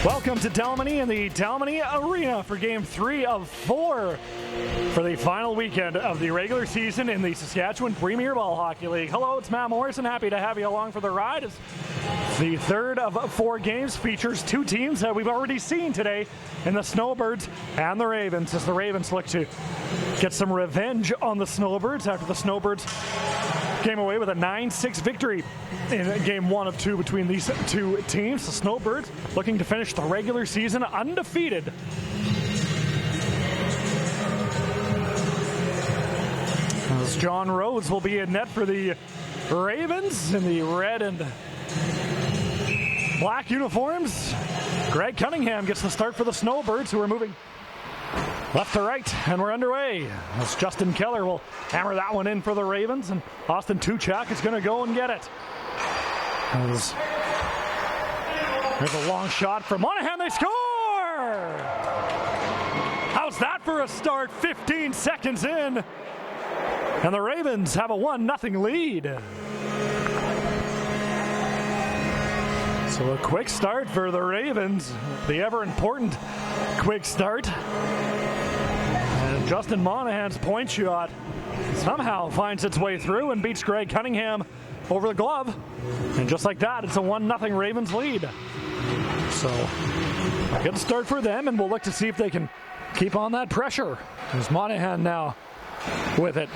Welcome to Dalmany in the Dalmany Arena for Game 3 of 4 for the final weekend of the regular season in the Saskatchewan Premier Ball Hockey League. Hello, it's Matt Morrison. Happy to have you along for the ride. It's the third of 4 games features 2 teams that we've already seen today in the Snowbirds and the Ravens, as the Ravens look to get some revenge on the Snowbirds after the Snowbirds came away with a 9-6 victory in game 1 of 2 between these two teams. The Snowbirds looking to finish the regular season undefeated. As John Rhodes will be in net for the Ravens in the red and black uniforms. Greg Cunningham gets the start for the Snowbirds, who are moving left to right, and we're underway. As Justin Keller will hammer that one in for the Ravens, and Austin Tuchak is going to go and get it. There's a long shot from Monahan. They score! How's that for a start? 15 seconds in, and the Ravens have a 1-0 lead. So a quick start for the Ravens, the ever-important quick start. And Justin Monahan's point shot somehow finds its way through and beats Greg Cunningham over the glove. And just like that, it's a 1-0 Ravens lead. So a good start for them, and we'll look to see if they can keep on that pressure. There's Monahan now with it.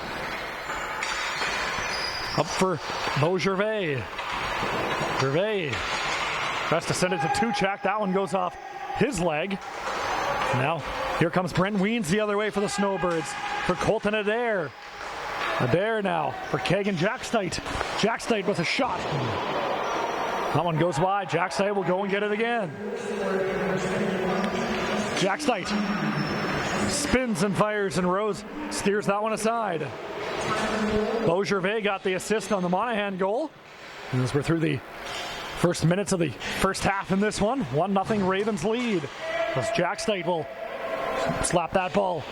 Up for Beau Gervais. Gervais tries to send it to Tuchak. That one goes off his leg. Now, here comes Brent Weens the other way for the Snowbirds. For Colton Adair. Adair now for Kagan Jackstite. Jackstite with a shot. That one goes wide. Jackstite will go and get it again. Jackstite spins and fires, and Rose steers that one aside. Beau Gervais got the assist on the Monahan goal. And as we're through the first minutes of the first half in this one, 1-0 Ravens lead. As Jackstite will slap that ball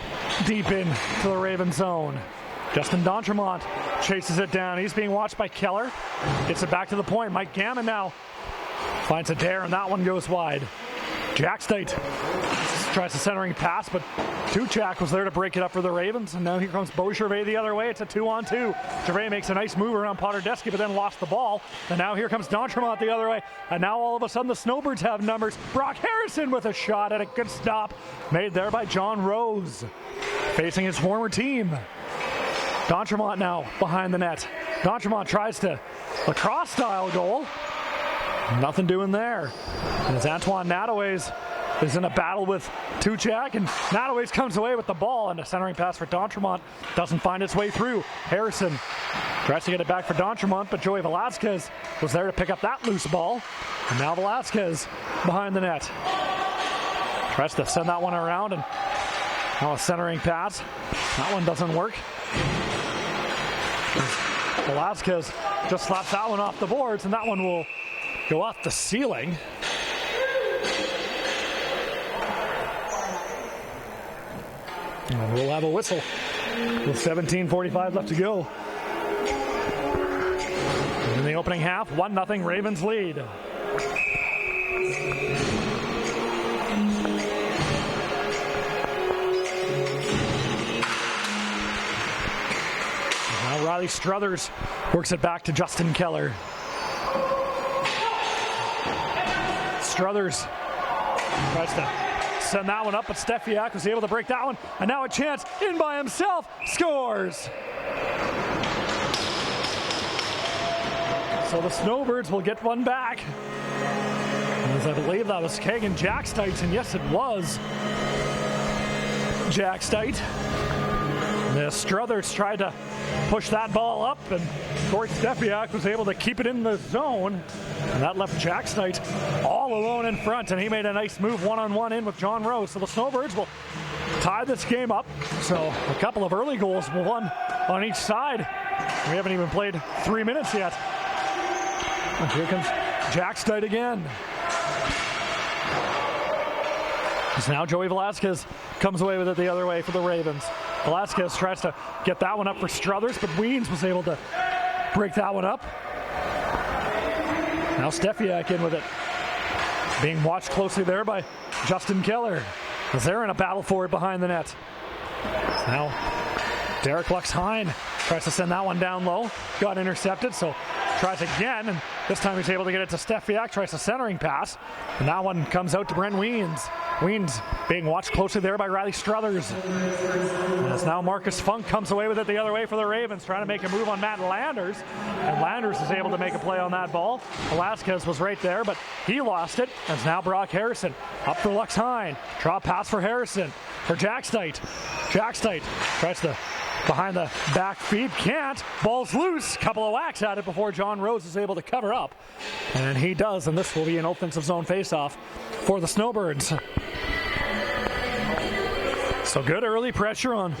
deep into the Raven zone. Justin D'Entremont chases it down. He's being watched by Keller. Gets it back to the point. Mike Gammon now finds Adair, and that one goes wide. Jackstite tries a centering pass, but Tuchak was there to break it up for the Ravens, and now here comes Beau Gervais the other way. It's a 2-on-2. Gervais makes a nice move around Potterdesky, but then lost the ball, and now here comes D'Entremont the other way, and now all of a sudden the Snowbirds have numbers. Brock Harrison with a shot, and a good stop made there by John Rose, facing his former team. D'Entremont now behind the net. D'Entremont tries to lacrosse-style goal. Nothing doing there. And as Antoine Nataways is in a battle with Tuchak, and Nataways comes away with the ball, and a centering pass for D'Entremont doesn't find its way through. Harrison tries to get it back for D'Entremont, but Joey Velasquez was there to pick up that loose ball. And now Velasquez behind the net. Tries to send that one around, and now a centering pass. That one doesn't work. Velasquez just slaps that one off the boards, and that one will go off the ceiling. And we'll have a whistle with 17:45 left to go. In the opening half, 1-0 Ravens lead. Now Riley Struthers works it back to Justin Keller. Struthers tries to send that one up, but Steffiak was able to break that one, and now a chance in by himself, scores. So the Snowbirds will get one back. As I believe that was Kagan Jackstite, and yes, it was Jackstite. The Struthers tried to push that ball up, and Corey Steffiak was able to keep it in the zone. And that left Jackstite all alone in front, and he made a nice move one-on-one in with John Rose. So the Snowbirds will tie this game up. So a couple of early goals, one on each side. We haven't even played 3 minutes yet. And here comes Jackstite again. So now Joey Velasquez comes away with it the other way for the Ravens. Velasquez tries to get that one up for Struthers, but Weens was able to break that one up. Now Steffiak in with it. being watched closely there by Justin Keller, as they're in a battle for it behind the net. Now, Derek Luxheim tries to send that one down low. Got intercepted, so tries again, and this time he's able to get it to Stefiak. Tries a centering pass, and that one comes out to Brent Weens. Weens being watched closely there by Riley Struthers. As now Marcus Funk comes away with it the other way for the Ravens, trying to make a move on Matt Landers. And Landers is able to make a play on that ball. Velasquez was right there, but he lost it. And it's now Brock Harrison up for Luxheim. Drop pass for Harrison for Jackstite. Jackstite tries to behind the back feed, can't. Ball's loose. Couple of whacks at it before John Rose is able to cover up. And he does, and this will be an offensive zone faceoff for the Snowbirds. So good early pressure on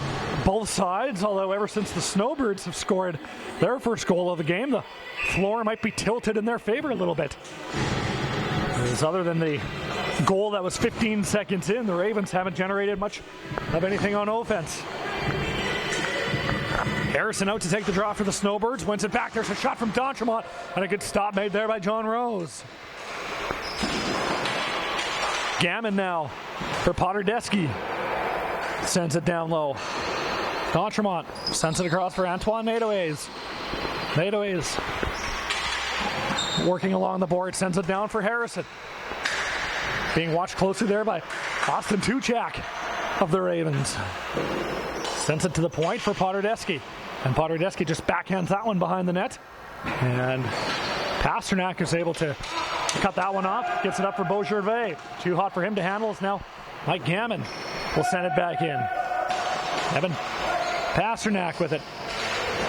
both sides, although ever since the Snowbirds have scored their first goal of the game, the floor might be tilted in their favor a little bit. Because other than the goal that was 15 seconds in, the Ravens haven't generated much of anything on offense. Harrison out to take the draw for the Snowbirds. Wins it back. There's a shot from D'Entremont. And a good stop made there by John Rose. Gammon now for Potterdeski. Sends it down low. D'Entremont sends it across for Antoine Nadeau's. Nadeau's working along the board. Sends it down for Harrison. Being watched closely there by Austin Tuchak of the Ravens. Sends it to the point for Potterdeski. And Potterdeski just backhands that one behind the net. And Pasternak is able to cut that one off. Gets it up for Beau Gervais. Too hot for him to handle. It's now Mike Gammon will send it back in. Evan Pasternak with it.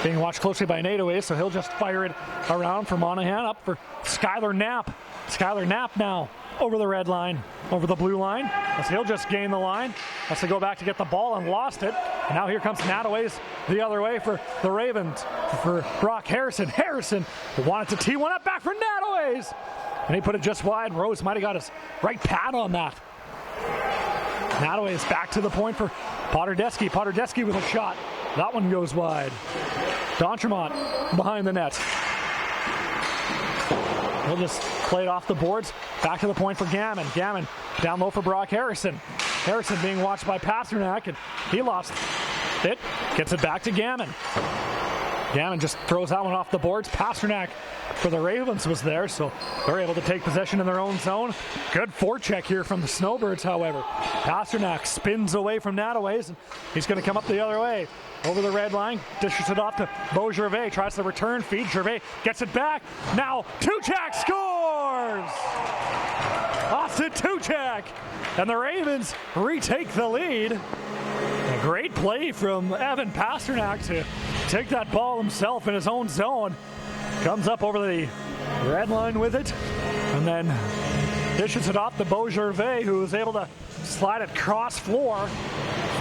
Being watched closely by Nadeau, so he'll just fire it around for Monahan. Up for Skylar Knapp. Skylar Knapp now over the red line, over the blue line, as he'll just gain the line. Has to go back to get the ball and lost it. And now here comes Nadeau's the other way for the Ravens, for Brock Harrison. Harrison wanted to tee one up back for Nadeau's, and he put it just wide. Rose might have got his right pad on that. Nadeau's back to the point for Potterdeski. Potterdeski with a shot. That one goes wide. D'Entremont behind the net. He'll just play it off the boards. Back to the point for Gammon. Gammon down low for Brock Harrison. Harrison being watched by Pasternak, and he lost it. Gets it back to Gammon. Gammon just throws that one off the boards. Pasternak for the Ravens was there, so they're able to take possession in their own zone. Good forecheck here from the Snowbirds, however. Pasternak spins away from Nadeau's, and he's going to come up the other way. Over the red line, dishes it off to Beau Gervais, tries the return feed. Gervais gets it back. Now Tuchak scores! Austin Tuchak! And the Ravens retake the lead. A great play from Evan Pasternak to take that ball himself in his own zone. Comes up over the red line with it, and then dishes it off to Beau Gervais, who was able to slide it cross floor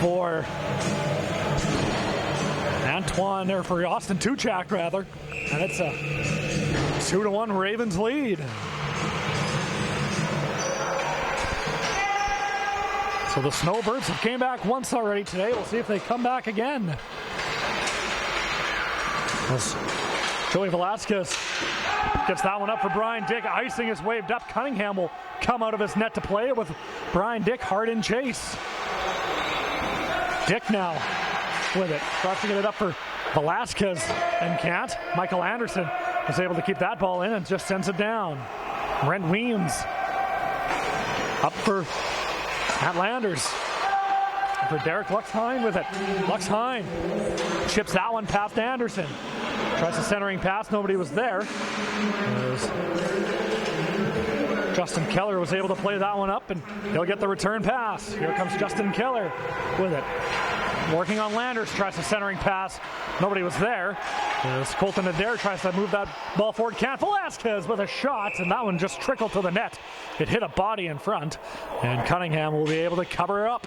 for for Austin Tuchak, rather. And it's a 2-1 Ravens lead. So the Snowbirds have came back once already today. We'll see if they come back again. As Joey Velasquez gets that one up for Brian Dick. Icing is waved up. Cunningham will come out of his net to play it with Brian Dick hard in chase. Dick now with it. Tries to get it up for Velasquez and can't. Michael Anderson is able to keep that ball in and just sends it down. Brent Weems up for Matt Landers. For Derek Luxheim with it. Luxheim chips that one past Anderson. Tries a centering pass. Nobody was there. Justin Keller was able to play that one up, and he'll get the return pass. Here comes Justin Keller with it. Working on Landers, tries a centering pass. Nobody was there. As Colton Adair tries to move that ball forward. Can't. Velasquez with a shot, and that one just trickled to the net. It hit a body in front, and Cunningham will be able to cover it up.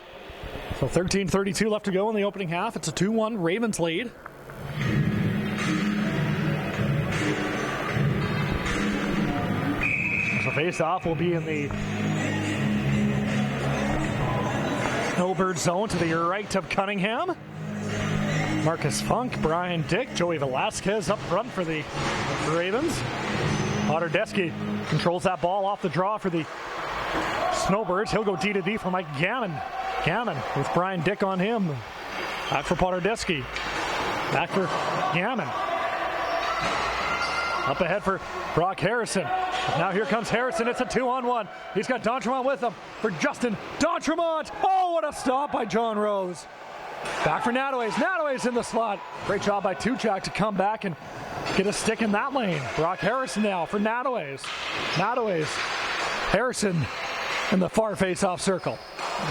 So 13:32 left to go in the opening half. It's a 2-1 Ravens lead. The face-off will be in the Snowbird zone to the right of Cunningham. Marcus Funk, Brian Dick, Joey Velasquez up front for the Ravens. Potterdeski controls that ball off the draw for the Snowbirds. He'll go D to D for Mike Gammon. Gammon with Brian Dick on him. Back for Potardeschi. Back for Gammon. Up ahead for Brock Harrison. Now here comes Harrison. It's a 2-on-1. He's got D'Entremont with him for Justin D'Entremont. Oh, what a stop by John Rose. Back for Nataways. Nataways in the slot. Great job by Tuchak to come back and get a stick in that lane. Brock Harrison now for Nataways. Nataways. Harrison in the far face-off circle.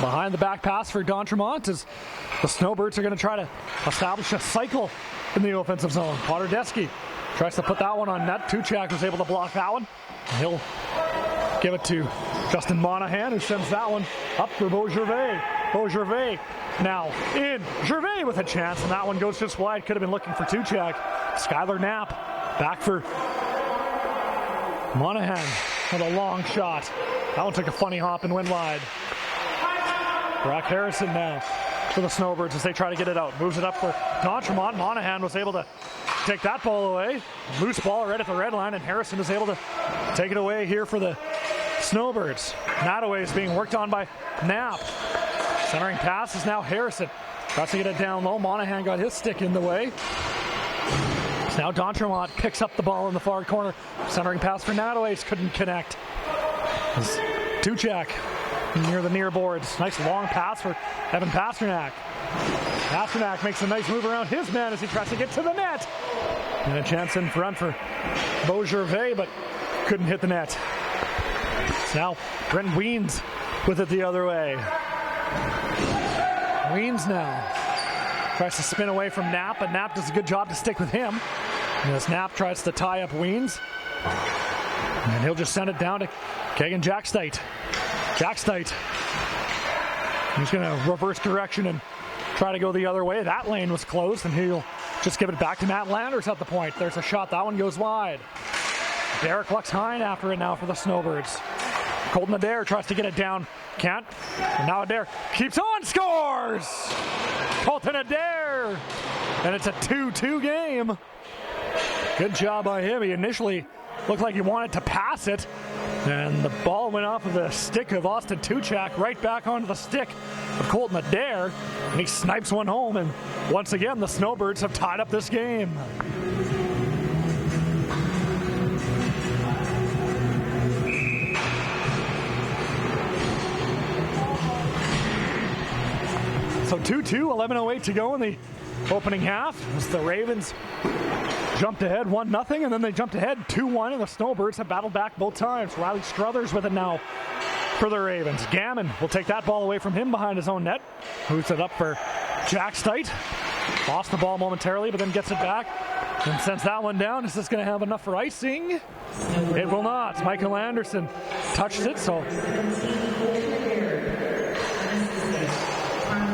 Behind the back pass for D'Entremont as the Snowbirds are going to try to establish a cycle in the offensive zone. Potardeschi tries to put that one on net. Tuchak was able to block that one. And he'll give it to Justin Monahan, who sends that one up for Beau Gervais. Beau Gervais now in. Gervais with a chance, and that one goes just wide. Could have been looking for Tuchak. Skylar Knapp back for Monahan with a long shot. That one took a funny hop and went wide. Brock Harrison now for the Snowbirds as they try to get it out. Moves it up for D'Entremont. Monahan was able to take that ball away. Loose ball right at the red line, and Harrison is able to take it away here for the Snowbirds. Nataways being worked on by Knapp. Centering pass is now Harrison. Tries to get it down low. Monahan got his stick in the way. So now D'Entremont picks up the ball in the far corner. Centering pass for Nataways couldn't connect. Tuchak near the near boards. Nice long pass for Evan Pasternak. Pasternak makes a nice move around his man as he tries to get to the net. And a chance in front for Beau Gervais, but couldn't hit the net. It's now Brent Weens with it the other way. Weens now tries to spin away from Knapp, but Knapp does a good job to stick with him. And as Knapp tries to tie up Weens, and he'll just send it down to Kagan Jackstite. Jackstite. He's going to reverse direction and try to go the other way. That lane was closed, and he'll just give it back to Matt Landers at the point. There's a shot. That one goes wide. Derek Luxheim after it now for the Snowbirds. Colton Adair tries to get it down. Can't. And now Adair keeps on. Scores! Colton Adair! And it's a 2-2 game. Good job by him. He initially looked like he wanted to pass it, and the ball went off of the stick of Austin Tuchak right back onto the stick of Colton Adair, and he snipes one home, and once again the Snowbirds have tied up this game. So 2-2, 11:08 to go in the opening half as the Ravens jumped ahead 1-0, and then they jumped ahead 2-1, and the Snowbirds have battled back both times. Riley Struthers with it now for the Ravens. Gammon will take that ball away from him behind his own net. Moves it up for Jackstite. Lost the ball momentarily, but then gets it back and sends that one down. Is this going to have enough for icing? It will not. Michael Anderson touched it, so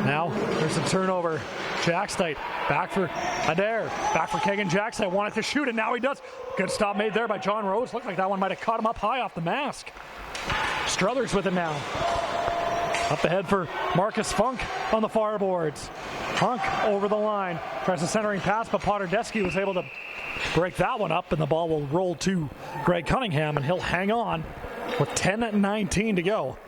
now there's a turnover. Jackstite back for Adair. Back for Kagan Jackstite. Wanted to shoot, and now he does. Good stop made there by John Rose. Looked like that one might have caught him up high off the mask. Struthers with it now. Up ahead for Marcus Funk on the far boards. Funk over the line. Tries a centering pass, but Potardeschi was able to break that one up, and the ball will roll to Greg Cunningham, and he'll hang on with 10:19 to go.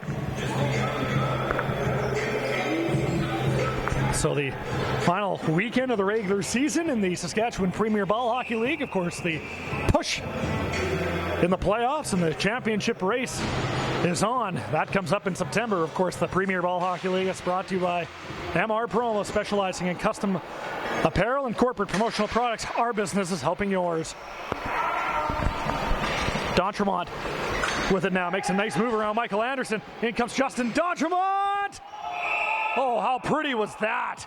So the final weekend of the regular season in the Saskatchewan Premier Ball Hockey League. Of course, the push in the playoffs and the championship race is on. That comes up in September. Of course, the Premier Ball Hockey League is brought to you by MR Promo, specializing in custom apparel and corporate promotional products. Our business is helping yours. D'Entremont with it now. Makes a nice move around Michael Anderson. In comes Justin D'Entremont! Oh, how pretty was that?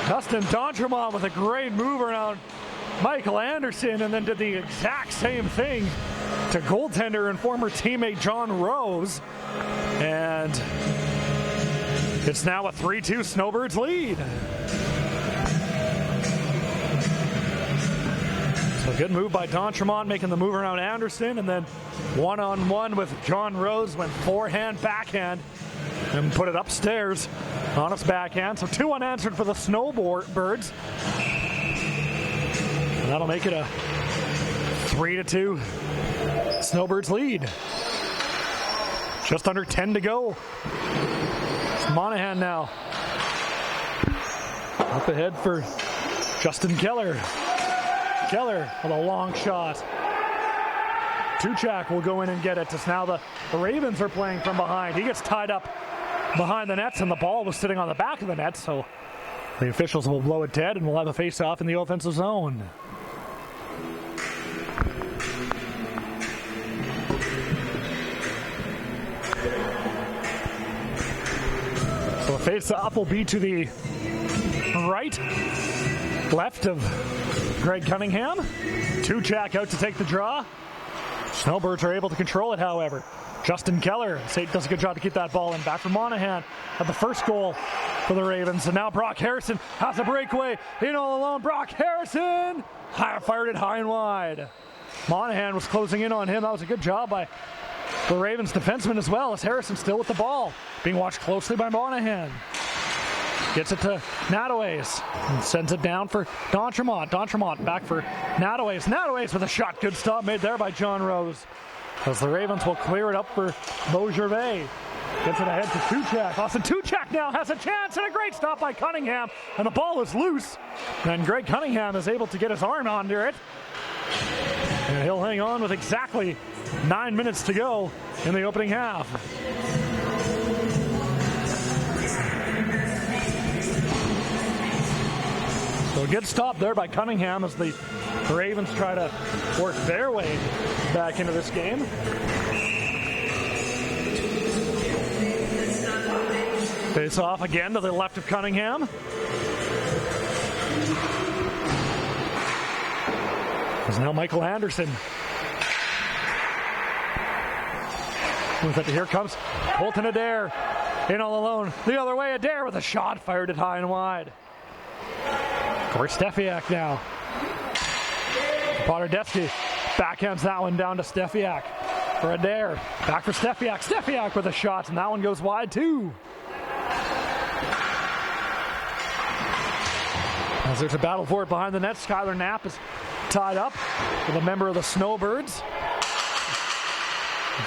Justin D'Entremont with a great move around Michael Anderson, and then did the exact same thing to goaltender and former teammate John Rose. And it's now a 3-2 Snowbirds lead. So good move by D'Entremont, making the move around Anderson, and then one-on-one with John Rose, went forehand, backhand, and put it upstairs on his backhand. So 2 unanswered for the Snowbirds. And that'll make it a 3-2 Snowbirds lead. Just under 10 to go. It's Monahan now. Up ahead for Justin Keller. Keller with a long shot. Tuchak will go in and get it. As now the Ravens are playing from behind. He gets tied up behind the nets, and the ball was sitting on the back of the net, so the officials will blow it dead, and we'll have a face-off in the offensive zone. So the face-off will be to the left of Greg Cunningham. Tuchak out to take the draw. Snowbirds are able to control it, however. Justin Keller does a good job to keep that ball in. Back for Monahan at the first goal for the Ravens. And now Brock Harrison has a breakaway. In all alone, Brock Harrison fired it high and wide. Monahan was closing in on him. That was a good job by the Ravens defenseman as well, as Harrison still with the ball, being watched closely by Monahan. Gets it to Nataways and sends it down for D'Entremont. D'Entremont back for Nataways. Nataways with a shot. Good stop made there by John Rose. As the Ravens will clear it up for Beaugervais. Gets it ahead to Tuchak. Austin Tuchak now has a chance, and a great stop by Cunningham. And the ball is loose. And Greg Cunningham is able to get his arm under it. And he'll hang on with exactly 9 minutes to go in the opening half. So a good stop there by Cunningham as the Ravens try to work their way back into this game. Face off again to the left of Cunningham. There's now Michael Anderson. With it, here comes Colton Adair. In all alone. The other way, Adair with a shot. Fired it high and wide. Corey Stefiak now. Potardevsky backhands that one down to Stefiak for Adair. Back for Stefiak. Stefiak with a shot, and that one goes wide too. As there's a battle for it behind the net, Skylar Knapp is tied up with a member of the Snowbirds.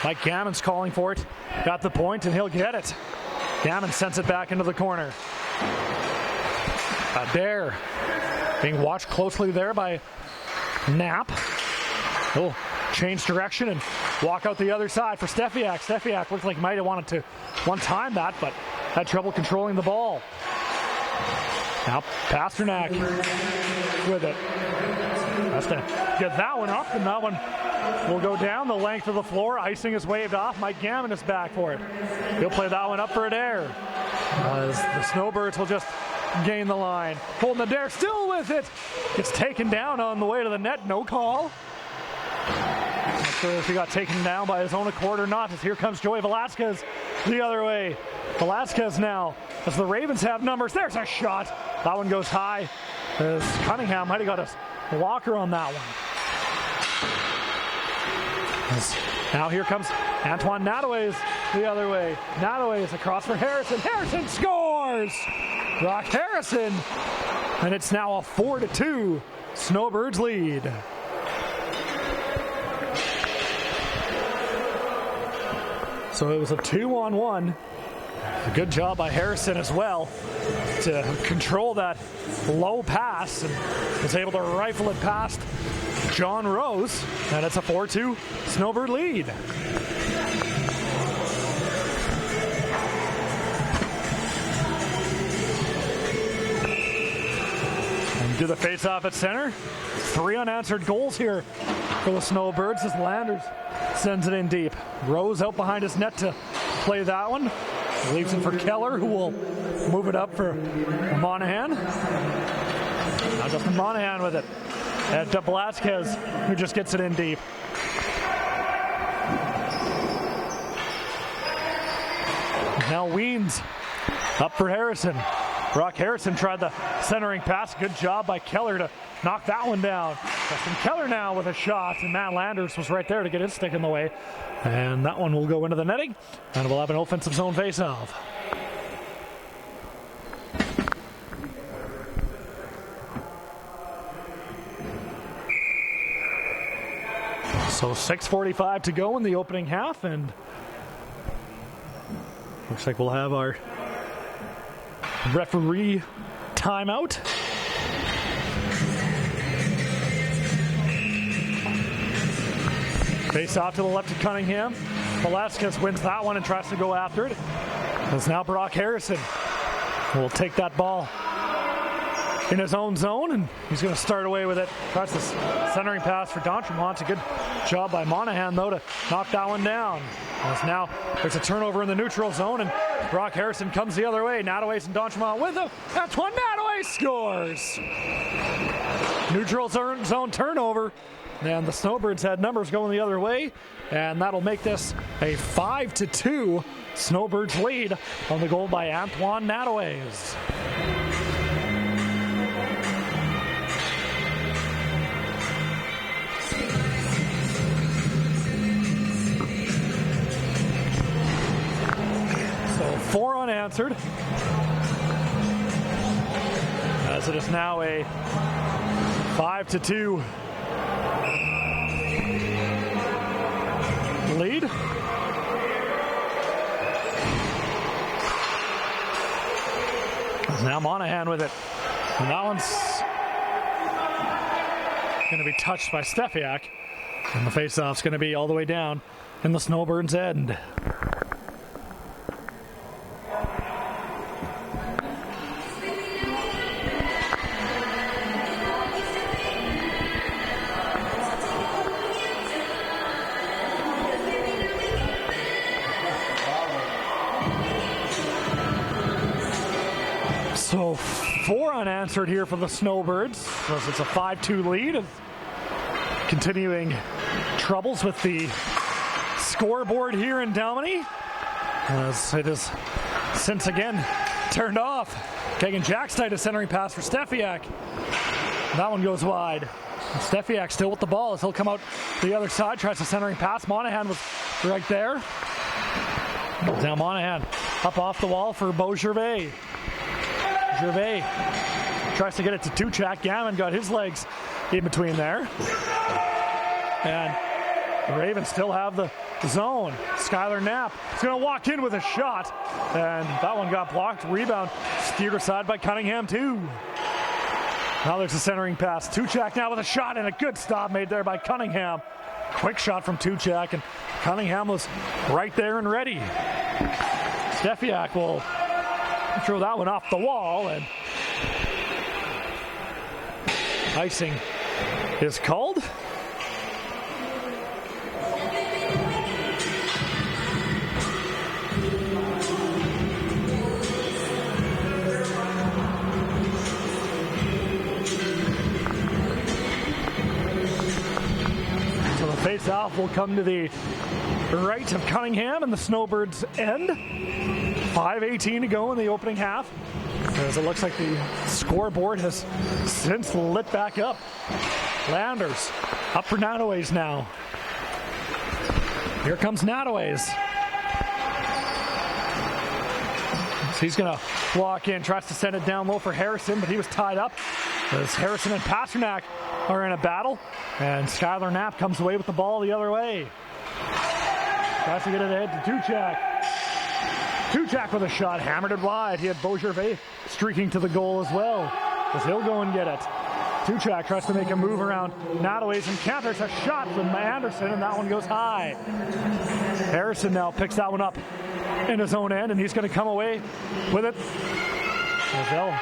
Mike Gammon's calling for it. Got the point, and he'll get it. Gammon sends it back into the corner. Adair being watched closely there by Knapp. He'll change direction and walk out the other side for Stefiak. Stefiak looked like he might have wanted to one-time that, but had trouble controlling the ball. Now Pasternak with it. Has to get that one up, and that one will go down the length of the floor. Icing is waved off. Mike Gammon is back for it. He'll play that one up for Adair. As the Snowbirds will just gain the line. Colton Adair still with it. Gets taken down on the way to the net. No call. Not sure if he got taken down by his own accord or not, as here comes Joey Velasquez the other way. Velasquez now, as the Ravens have numbers. There's a shot. That one goes high, as Cunningham might have got a blocker on that one. Now here comes Antoine Nataways the other way. Nataways across for Harrison. Harrison scores! Brock Harrison. And it's now a 4-2 Snowbirds lead. So it was a 2-on-1. A good job by Harrison as well to control that low pass and was able to rifle it past John Rose, and it's a 4-2 Snowbird lead. And do the face-off at center. 3 unanswered goals here for the Snowbirds as Landers sends it in deep. Rose out behind his net to play that one. Leaves it for Keller, who will move it up for Monahan. Now Justin Monahan with it. And to Velasquez, who just gets it in deep. Now Weens up for Harrison. Brock Harrison tried the centering pass. Good job by Keller to knock that one down. Justin Keller now with a shot, and Matt Landers was right there to get his stick in the way. And that one will go into the netting, and we'll have an offensive zone face-off. So 6:45 to go in the opening half, and Looks like we'll have our referee timeout. Face off to the left of Cunningham. Velasquez wins that one and tries to go after it. It's now Brock Harrison will take that ball in his own zone, and he's going to start away with it. Tries the centering pass for D'Entremont. A good job by Monahan, though, to knock that one down. As now there's a turnover in the neutral zone, and Brock Harrison comes the other way. Nataways and D'Entremont with him. Antoine Nataway scores! Neutral zone turnover. And the Snowbirds had numbers going the other way, and that'll make this a 5-2 Snowbirds lead on the goal by Antoine Nataways. So 4 unanswered, as it is now a 5-2 lead. Now Monahan with it. And that one's going to be touched by Stefiak. And the faceoff's going to be all the way down in the Snowbirds' end. So 4 unanswered here for the Snowbirds. So it's a 5-2 lead. And continuing troubles with the scoreboard here in Dalmeny, as it is since again turned off. Kagan Jackstein, a centering pass for Stefiak. That one goes wide. And Stefiak still with the ball as he'll come out the other side, tries a centering pass. Monahan was right there. Now Monahan up off the wall for Beau Gervais. Gervais tries to get it to Tuchak. Gammon got his legs in between there. And the Ravens still have the zone. Skylar Knapp is going to walk in with a shot. And that one got blocked. Rebound steered aside by Cunningham too. Now there's a centering pass. Tuchak now with a shot, and a good stop made there by Cunningham. Quick shot from Tuchak, and Cunningham was right there and ready. Stefiak will throw that one off the wall, and icing is called. So the face-off will come to the right of Cunningham and the Snowbirds' end. 5:18 to go in the opening half, as it looks like the scoreboard has since lit back up. Landers up for Nataways now. Here comes Nataways. He's going to walk in, tries to send it down low for Harrison, but he was tied up as Harrison and Pasternak are in a battle, and Skylar Knapp comes away with the ball the other way. Tries to get it ahead to Tuchak. Tuchak with a shot, hammered it wide. He had Beau Gervais streaking to the goal as well, as he'll go and get it. Tuchak tries to make a move around Nataways and counters a shot from Anderson, and that one goes high. Harrison now picks that one up in his own end, and he's going to come away with it as they'll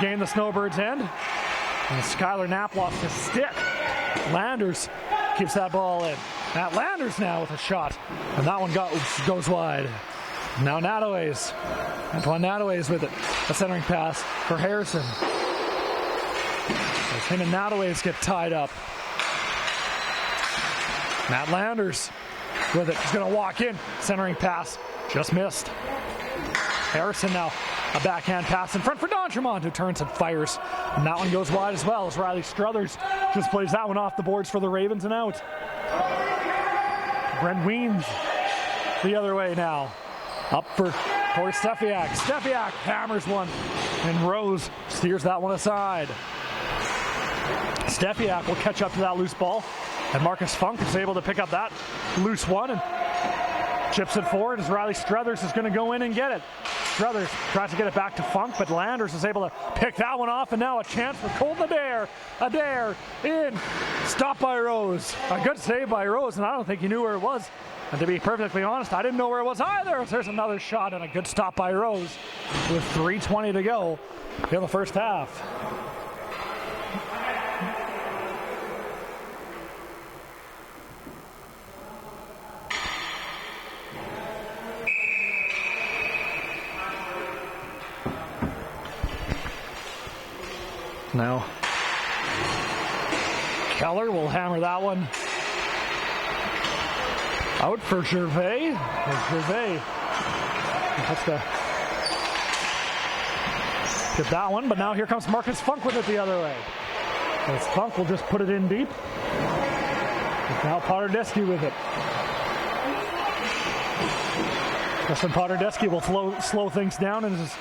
gain the Snowbirds' end. And Skylar Knapp lost his stick. Landers keeps that ball in. Matt Landers now with a shot, and that one goes wide. Now Nataways. Antoine Nataways with it. A centering pass for Harrison. As him and Nataways get tied up. Matt Landers with it. He's going to walk in. Centering pass. Just missed. Harrison now. A backhand pass in front for D'Entremont, who turns and fires. And that one goes wide as well, as Riley Struthers just plays that one off the boards for the Ravens and out. Brent Weems the other way now. Up for Corey Stefiak. Stefiak hammers one, and Rose steers that one aside. Stefiak will catch up to that loose ball, and Marcus Funk is able to pick up that loose one and Chips it forward as Riley Struthers is going to go in and get it. Struthers tries to get it back to Funk, but Landers is able to pick that one off, and now a chance for Colton Adair. Adair in. Stopped by Rose. A good save by Rose, and I don't think he knew where it was. And to be perfectly honest, I didn't know where it was either. There's another shot and a good stop by Rose with 3:20 to go in the first half. Now, Keller will hammer that one out for Gervais. Gervais has to get that one, but now here comes Marcus Funk with it the other way. As Funk will just put it in deep. Now Potterdeski with it. Justin Potterdeski will slow things down in his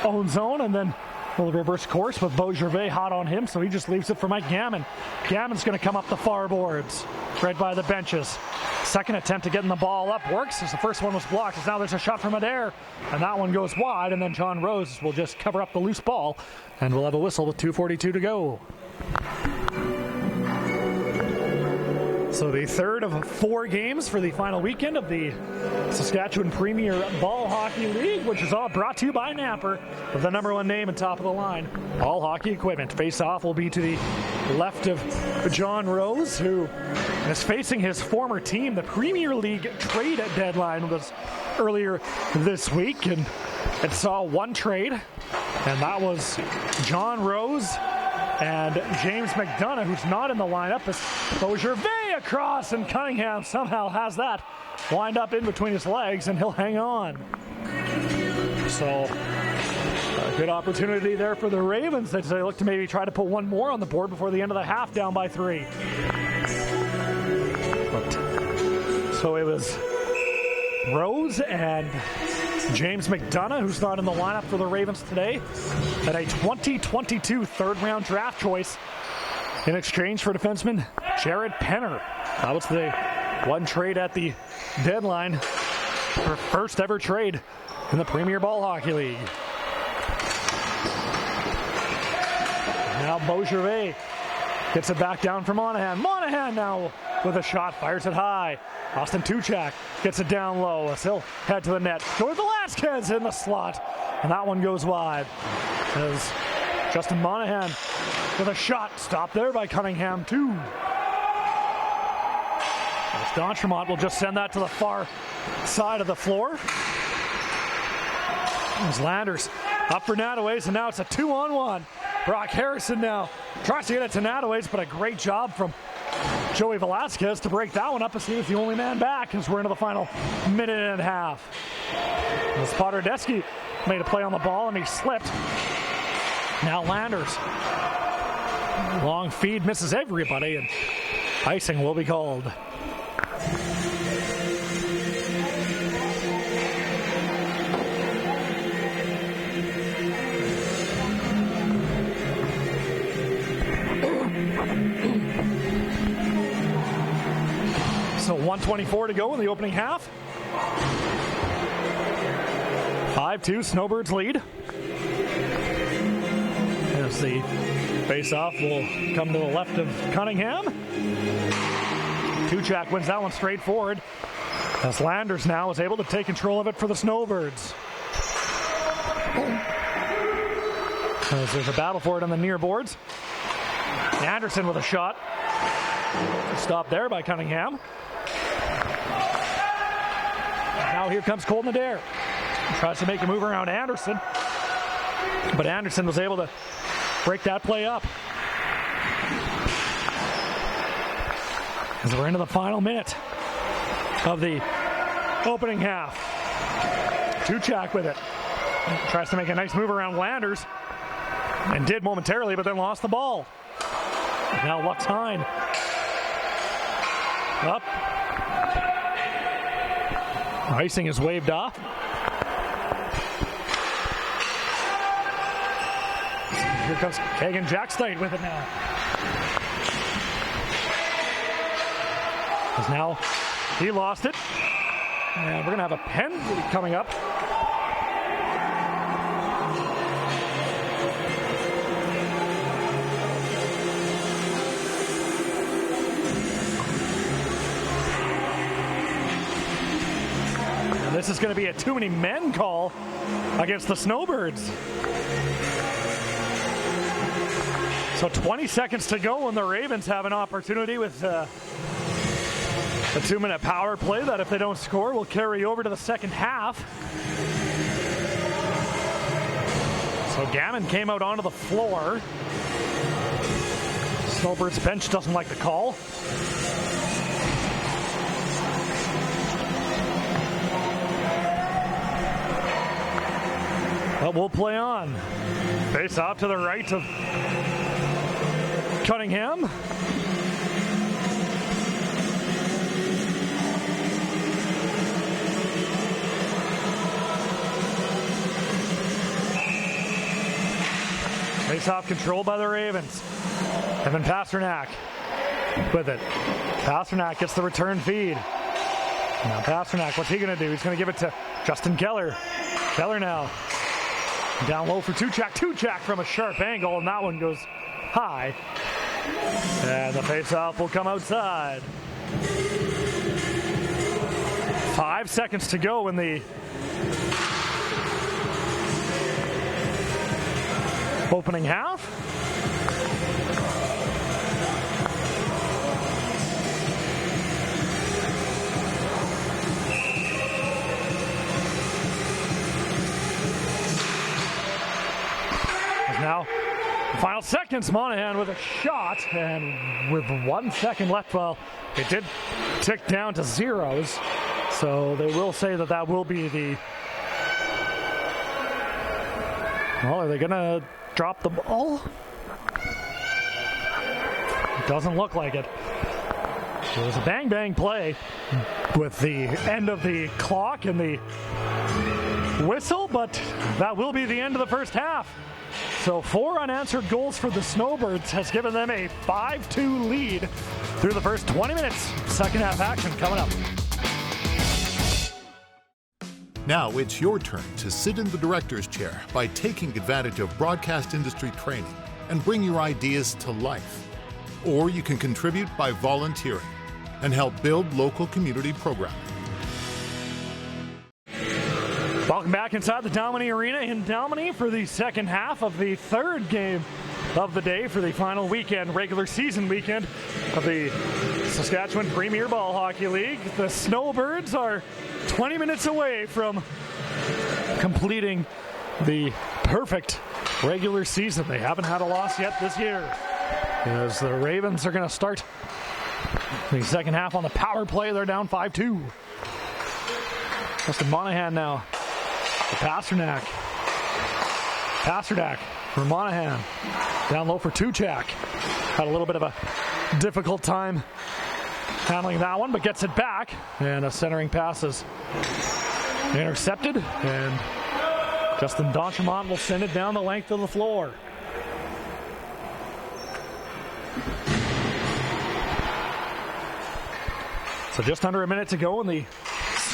own zone, and then will reverse course with Beau Gervais hot on him, so he just leaves it for Mike Gammon. Gammon's going to come up the far boards, right by the benches. Second attempt to getting the ball up works, as the first one was blocked. As now there's a shot from Adair, and that one goes wide, and then John Rose will just cover up the loose ball, and we'll have a whistle with 2:42 to go. So the third of 4 games for the final weekend of the Saskatchewan Premier Ball Hockey League, which is all brought to you by Napper, with the number 1 name and top of the line all hockey equipment. Face-off will be to the left of John Rose, who is facing his former team. The Premier League trade deadline was earlier this week, and it saw one trade, and that was John Rose and James McDonough, who's not in the lineup, as Beau Gervais across, and Cunningham somehow has that lined up in between his legs, and he'll hang on. So, a good opportunity there for the Ravens as they look to maybe try to put one more on the board before the end of the half, down by 3. So it was Rose and James McDonough, who's not in the lineup for the Ravens today, at a 2022 third-round draft choice in exchange for defenseman Jared Penner. That was the one trade at the deadline, for first ever trade in the Premier Ball Hockey League. Now Beau Gervais gets it back down for Monahan. Monahan now with a shot, fires it high. Austin Tuchak gets it down low as he'll head to the net. Go to Velasquez in the slot, and that one goes wide. As Justin Monahan with a shot, stopped there by Cunningham too. As D'Entremont will just send that to the far side of the floor. As Landers up for Nataways, and now it's a 2-on-1. Brock Harrison now tries to get it to Nataways, but a great job from Joey Velasquez to break that one up, and see if the only man back as we're into the final minute and a half. As Potterdeski made a play on the ball and he slipped. Now Landers. Long feed misses everybody, and icing will be called. So 1:24 to go in the opening half. 5-2, Snowbirds lead. As the face-off will come to the left of Cunningham. Tuchak wins that one straight forward, as Landers now is able to take control of it for the Snowbirds. As there's a battle for it on the near boards. Anderson with a shot. Stopped there by Cunningham. Now here comes Colton Adair. Tries to make a move around Anderson, but Anderson was able to break that play up. As we're into the final minute of the opening half. Tuchak with it. Tries to make a nice move around Landers, and did momentarily, but then lost the ball. Now Lux Hine. Up. Icing is waved off. Here comes Kagan Jackstein with it now. As now he lost it. And we're going to have a penalty coming up. And this is going to be a too many men call against the Snowbirds. So 20 seconds to go, and the Ravens have an opportunity with a 2-minute power play that, if they don't score, will carry over to the second half. So Gammon came out onto the floor. Snowbirds bench doesn't like the call. But we'll play on. Face off to the right of Cunningham. Face-off controlled by the Ravens. Evan Pasternak with it. Pasternak gets the return feed. Now Pasternak, what's he going to do? He's going to give it to Justin Keller. Keller now. Down low for Tuchak. Tuchak from a sharp angle, and that one goes high. And the face-off will come outside. 5 seconds to go in the opening half. And now, final seconds, Monahan with a shot, and with 1 second left, well, it did tick down to zeros, so they will say that that will be the... Well, are they going to drop the ball? It doesn't look like it. It was a bang-bang play with the end of the clock and the whistle, but that will be the end of the first half. So 4 unanswered goals for the Snowbirds has given them a 5-2 lead through the first 20 minutes. Second half action coming up. Now it's your turn to sit in the director's chair by taking advantage of broadcast industry training and bring your ideas to life. Or you can contribute by volunteering and help build local community programming. Welcome back inside the Dalmeny Arena in Dalmeny for the second half of the third game of the day for the final weekend, regular season weekend of the Saskatchewan Premier Ball Hockey League. The Snowbirds are 20 minutes away from completing the perfect regular season. They haven't had a loss yet this year, as the Ravens are going to start the second half on the power play. They're down 5-2. Justin Monahan now. Pasternak. Pasternak for Monahan. Down low for Tuchak. Had a little bit of a difficult time handling that one, but gets it back. And a centering pass is intercepted. And Justin D'Entremont will send it down the length of the floor. So just under a minute to go in the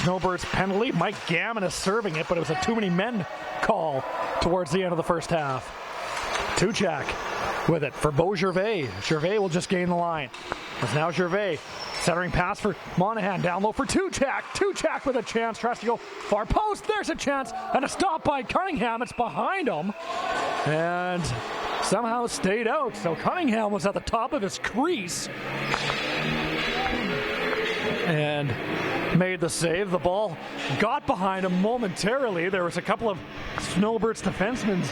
Snowbirds penalty. Mike Gammon is serving it, but it was a too many men call towards the end of the first half. Tuchak with it for Beau Gervais. Gervais will just gain the line. It's now Gervais. Centering pass for Monahan. Down low for Tuchak. Tuchak with a chance. Tries to go far post. There's a chance. And a stop by Cunningham. It's behind him. And somehow stayed out. So Cunningham was at the top of his crease. And made the save. The ball got behind him momentarily. There was a couple of Snowbirds defensemen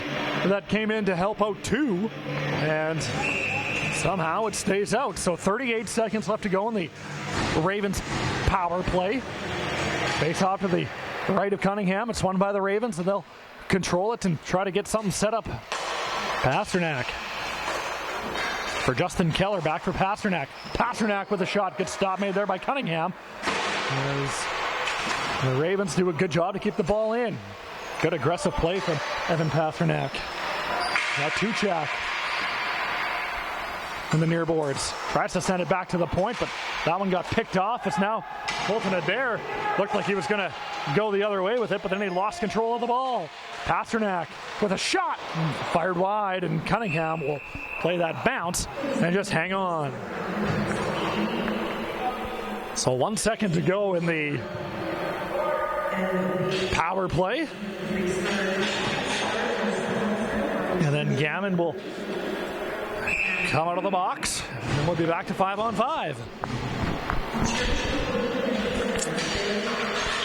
that came in to help out too, and somehow it stays out. So 38 seconds left to go in the Ravens power play. Face off to the right of Cunningham. It's won by the Ravens, and they'll control it and try to get something set up. Pasternak for Justin Keller. Back for Pasternak. Pasternak with a shot. Good stop made there by Cunningham. As the Ravens do a good job to keep the ball in. Good aggressive play from Evan Pasternak. Now Tuchak in the near boards. Tries to send it back to the point, but That one got picked off. It's now Colton Adair. Looked like he was going to go the other way with it, but then he lost control of the ball. Pasternak with a shot. Fired wide, and Cunningham will play that bounce and just hang on. So 1 second to go in the power play. And then Gammon will come out of the box, and we'll be back to 5-on-5.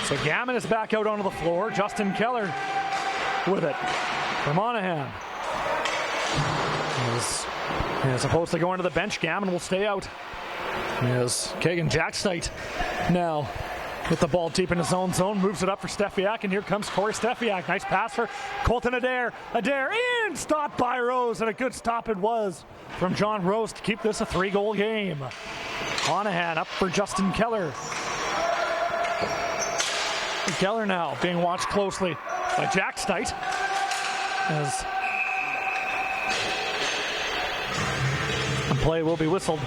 So Gammon is back out onto the floor. Justin Keller with it for Monahan. As opposed to going to the bench, Gammon will stay out. As Kagan Jackstite now with the ball deep in his own zone, moves it up for Steffiak, and here comes Corey Steffiak. Nice pass for Colton Adair. Adair in, stopped by Rose, and a good stop it was from John Rose to keep this a 3-goal game. Monahan up for Justin Keller. Keller now being watched closely by Jackstite. As the play will be whistled.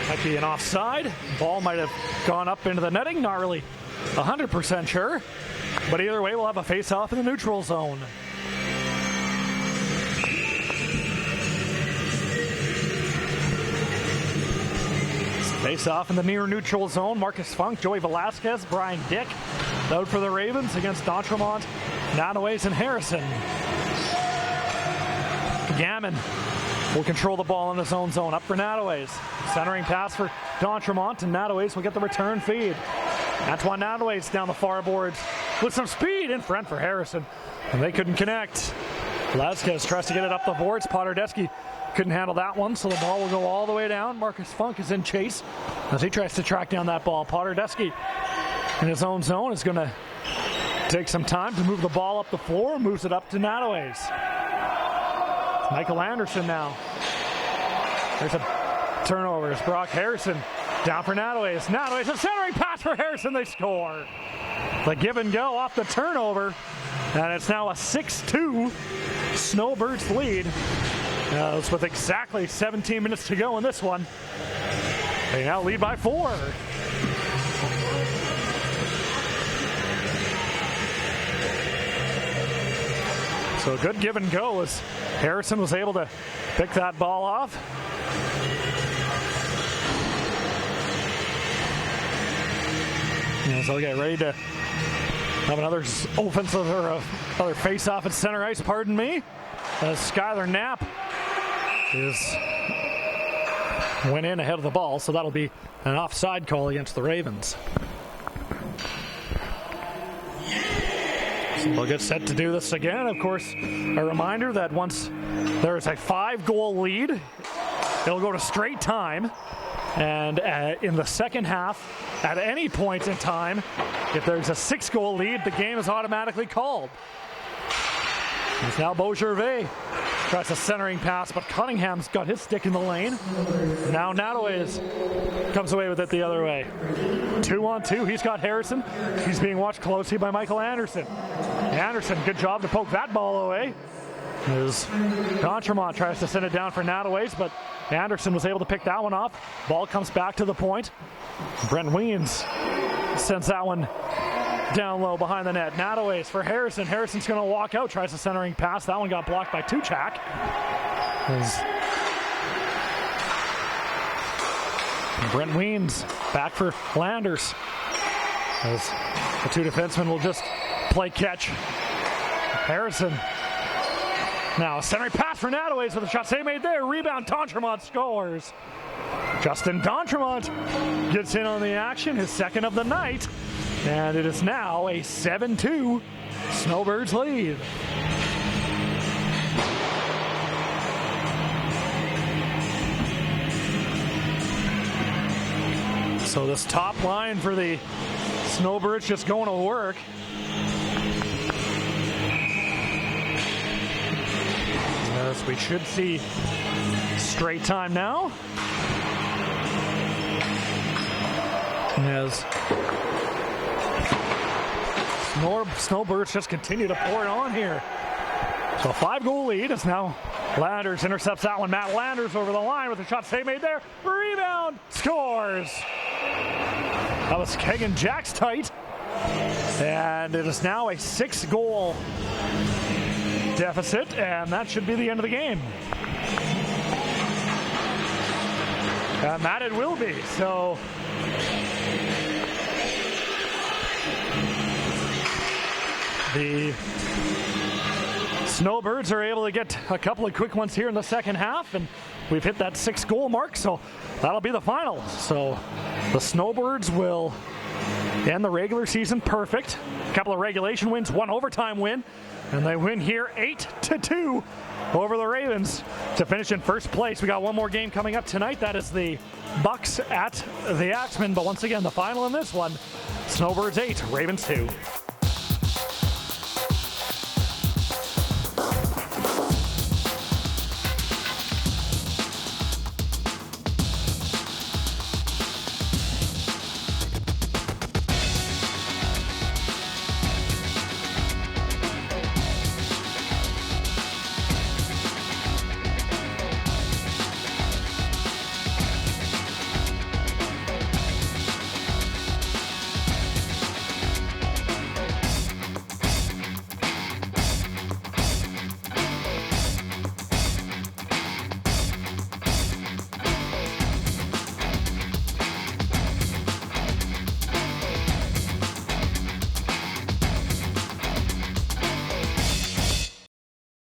Might be an offside. Ball might have gone up into the netting. Not really 100% sure. But either way, we'll have a face-off in the neutral zone. Face-off in the near neutral zone. Marcus Funk, Joey Velasquez, Brian Dick out for the Ravens against D'Entremont, Nanaways, and Harrison. Gammon will control the ball in his own zone. Up for Nanaways. Centering pass for D'Entremont, and Nanaways will get the return feed. Antoine Nanaways down the far boards with some speed in front for Harrison, and they couldn't connect. Velasquez tries to get it up the boards. Potardeschi couldn't handle that one, so the ball will go all the way down. Marcus Funk is in chase as he tries to track down that ball. Potardeschi in his own zone is going to take some time to move the ball up the floor, moves it up to Nanaways. Michael Anderson now. There's a turnover. It's Brock Harrison down for Nanaways. Nanaways, a centering pass for Harrison. They score. The give and go off the turnover, and it's now a 6-2 Snowbirds lead. It's with exactly 17 minutes to go in this one. They now lead by 4. So a good give and go as Harrison was able to pick that ball off. And so we'll get ready to have another offensive or another face-off at center ice, pardon me. As Skylar Knapp went in ahead of the ball, so that'll be an offside call against the Ravens. So they'll get set to do this again. Of course, a reminder that once there is a 5-goal lead, it'll go to straight time. And in the second half, at any point in time, if there's a 6-goal lead, the game is automatically called. It's now Beaugervais. Tries a centering pass, but Cunningham's got his stick in the lane. Now Nanaways comes away with it the other way. 2-on-2. He's got Harrison. He's being watched closely by Michael Anderson. Anderson, good job to poke that ball away. As D'Entremont tries to send it down for Nanaways, but Anderson was able to pick that one off. Ball comes back to the point. Brent Weens sends that one down low behind the net. Nanaways for Harrison. Harrison's going to walk out. Tries a centering pass. That one got blocked by Tuchak. Brent Weens back for Landers. As the two defensemen will just play catch. Harrison. Now a centering pass for Nanaways with a shot they made there. Rebound. D'Entremont scores. Justin D'Entremont gets in on the action. His second of the night. And it is now a 7-2 Snowbirds lead. So this top line for the Snowbirds just going to work. Yes, we should see straight time now. As Snowbirds just continue to pour it on here. So a 5-goal lead is now Landers intercepts that one. Matt Landers over the line with a shot save made there. Rebound, scores. That was Kegan Jack's tight. And it is now a 6-goal deficit, and that should be the end of the game. And that it will be. So the Snowbirds are able to get a couple of quick ones here in the second half, and we've hit that 6-goal mark, so that'll be the final. So the Snowbirds will end the regular season perfect. A couple of regulation wins, 1 overtime win, and they win here 8-2 over the Ravens to finish in first place. We got one more game coming up tonight. That is the Bucks at the Axemen. But once again, the final in this one, Snowbirds 8, Ravens 2.